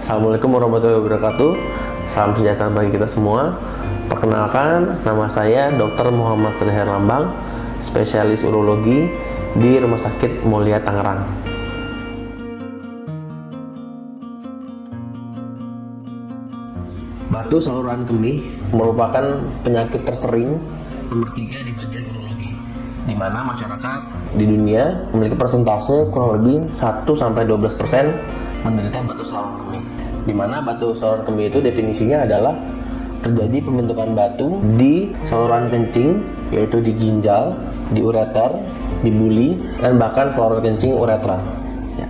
Assalamualaikum warahmatullahi wabarakatuh. Salam sejahtera bagi kita semua. Perkenalkan, nama saya Dr. Muhammad Sri Herlambang, spesialis urologi di Rumah Sakit Mulia Tangerang. Batu saluran kemih merupakan penyakit tersering nomor 3 di bagian urologi, di mana masyarakat di dunia memiliki persentase kurang lebih 1-12% menderita batu saluran kemih. Di mana batu saluran kemih itu definisinya adalah terjadi pembentukan batu di saluran kencing, yaitu di ginjal, di ureter, di buli, dan bahkan saluran kencing uretra. Ya.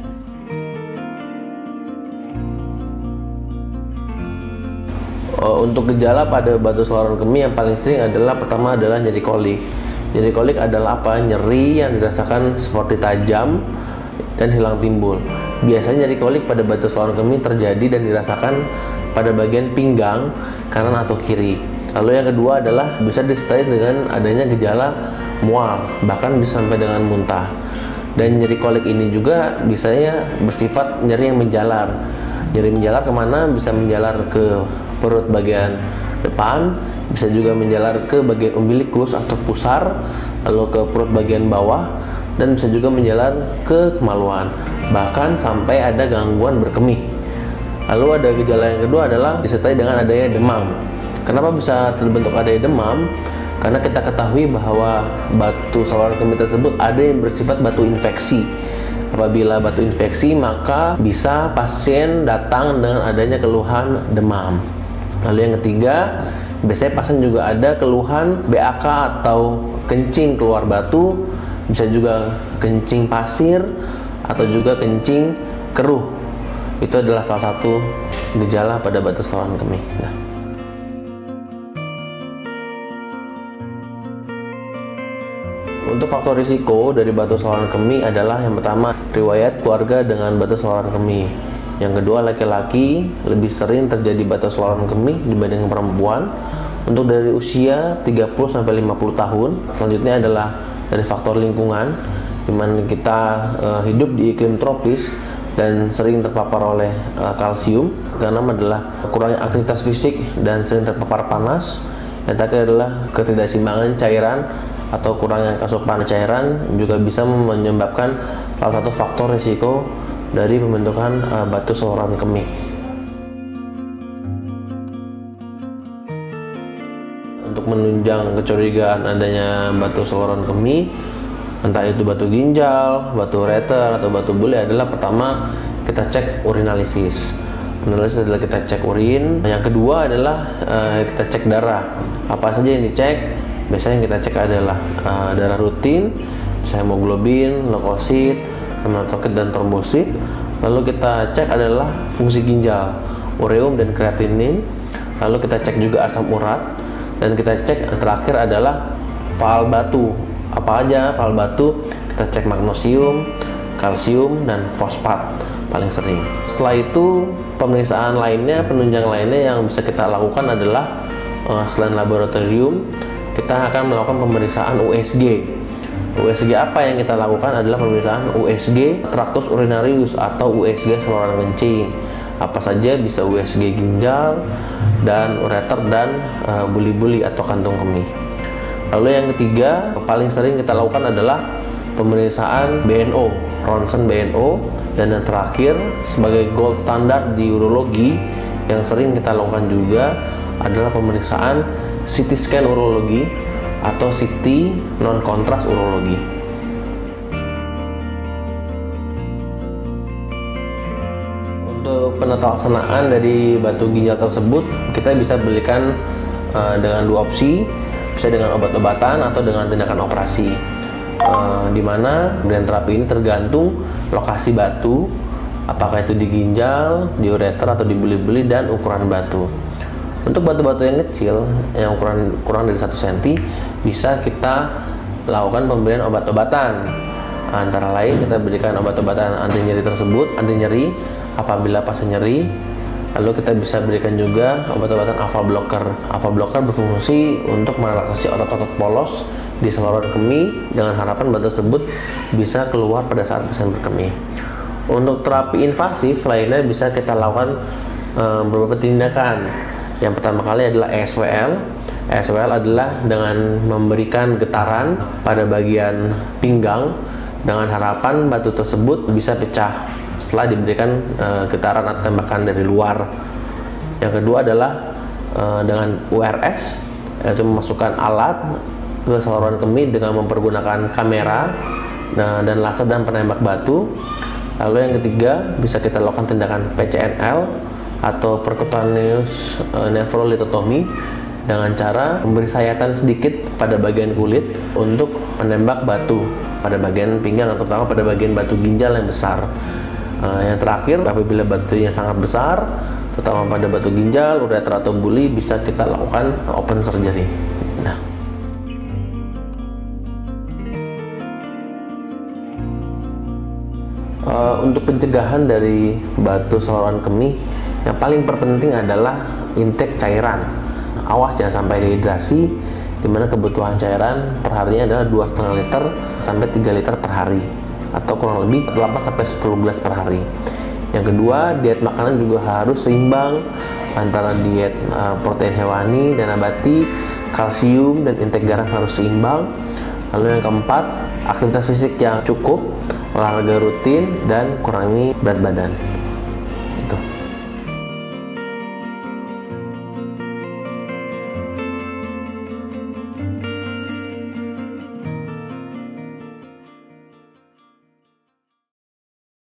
Untuk gejala pada batu saluran kemih yang paling sering adalah pertama adalah nyeri kolik. Nyeri kolik adalah apa? Nyeri yang dirasakan seperti tajam dan hilang timbul. Biasanya nyeri kolik pada batu saluran kemih terjadi dan dirasakan pada bagian pinggang kanan atau kiri. Lalu yang kedua adalah bisa disertai dengan adanya gejala mual, bahkan bisa sampai dengan muntah. Dan nyeri kolik ini juga biasanya bersifat nyeri yang menjalar. Nyeri menjalar kemana? Bisa menjalar ke perut bagian depan, bisa juga menjalar ke bagian umbilikus atau pusar, lalu ke perut bagian bawah, dan bisa juga menjalar ke kemaluan, bahkan sampai ada gangguan berkemih. Lalu ada gejala yang kedua adalah disertai dengan adanya demam. Kenapa bisa terbentuk adanya demam? Karena kita ketahui bahwa batu saluran kemih tersebut ada yang bersifat batu infeksi. Apabila batu infeksi, maka bisa pasien datang dengan adanya keluhan demam. Lalu yang ketiga, biasanya pasien juga ada keluhan BAK atau kencing keluar batu, bisa juga kencing pasir atau juga kencing keruh. Itu adalah salah satu gejala pada batu saluran kemih. Nah, untuk faktor risiko dari batu saluran kemih adalah yang pertama, riwayat keluarga dengan batu saluran kemih. Yang kedua, laki-laki lebih sering terjadi batu saluran kemih dibanding perempuan. Untuk dari usia 30-50 tahun. Selanjutnya adalah dari faktor lingkungan, di mana kita hidup di iklim tropis dan sering terpapar oleh kalsium. Keenam adalah kurangnya aktivitas fisik dan sering terpapar panas. Yang terakhir adalah ketidakseimbangan cairan atau kurangnya asupan cairan juga bisa menyebabkan salah satu faktor risiko dari pembentukan batu saluran kemih. Untuk menunjang kecurigaan adanya batu saluran kemih, entah itu batu ginjal, batu ureter, atau batu buli, adalah pertama kita cek urinalisis. Urinalisis adalah kita cek urin. Yang kedua adalah kita cek darah. Apa saja yang dicek? Biasanya yang kita cek adalah darah rutin, hemoglobin, leukosit, hematokrit, dan trombosit. Lalu kita cek adalah fungsi ginjal, ureum dan kreatinin. Lalu kita cek juga asam urat. Dan kita cek terakhir adalah faal batu. Apa aja faal batu? Kita cek magnesium, kalsium, dan fosfat paling sering. Setelah itu pemeriksaan lainnya, penunjang lainnya yang bisa kita lakukan adalah selain laboratorium, kita akan melakukan pemeriksaan USG. USG apa yang kita lakukan adalah pemeriksaan USG traktus urinarius atau USG saluran kencing. Apa saja? Bisa USG ginjal dan ureter dan buli-buli atau kantung kemih. Lalu yang ketiga, paling sering kita lakukan adalah pemeriksaan BNO, ronsen BNO. Dan yang terakhir, sebagai gold standard di urologi yang sering kita lakukan juga adalah pemeriksaan CT scan urologi atau CT non kontras urologi. Untuk penelaksanaan dari batu ginjal tersebut, kita bisa belikan dengan dua opsi, bisa dengan obat-obatan atau dengan tindakan operasi. Di mana pemberian terapi ini tergantung lokasi batu, apakah itu di ginjal, di ureter, atau di buli-buli, dan ukuran batu. Untuk batu-batu yang kecil, yang ukuran kurang dari 1 cm, bisa kita lakukan pemberian obat-obatan. Antara lain kita berikan obat-obatan anti nyeri tersebut, anti nyeri apabila pasien nyeri. Lalu kita bisa berikan juga obat-obatan alpha blocker. Alpha blocker berfungsi untuk merelaksasi otot-otot polos di saluran kemih dengan harapan batu tersebut bisa keluar pada saat pasien berkemih. Untuk terapi invasif lainnya bisa kita lakukan beberapa tindakan. Yang pertama kali adalah ESWL. ESWL adalah dengan memberikan getaran pada bagian pinggang dengan harapan batu tersebut bisa pecah setelah diberikan getaran atau tembakan dari luar. Yang kedua adalah dengan URS, yaitu memasukkan alat ke saluran kemih dengan mempergunakan kamera dan laser dan penembak batu. Lalu yang ketiga bisa kita lakukan tindakan PCNL atau percutaneous nephrolithotomy dengan cara memberi sayatan sedikit pada bagian kulit untuk menembak batu pada bagian pinggang, terutama pada bagian batu ginjal yang besar. Yang terakhir, apabila batunya sangat besar, terutama pada batu ginjal, ureter atau buli, bisa kita lakukan open surgery. Nah, untuk pencegahan dari batu saluran kemih, yang paling terpenting adalah intake cairan. Awas jangan sampai dehidrasi, di mana kebutuhan cairan perharinya adalah 2,5 liter sampai 3 liter per hari, atau kurang lebih 8 sampai 10 gelas per hari. Yang kedua, diet makanan juga harus seimbang antara diet protein hewani dan nabati, kalsium dan intake garam harus seimbang. Lalu yang keempat, aktivitas fisik yang cukup, olahraga rutin, dan kurangi berat badan.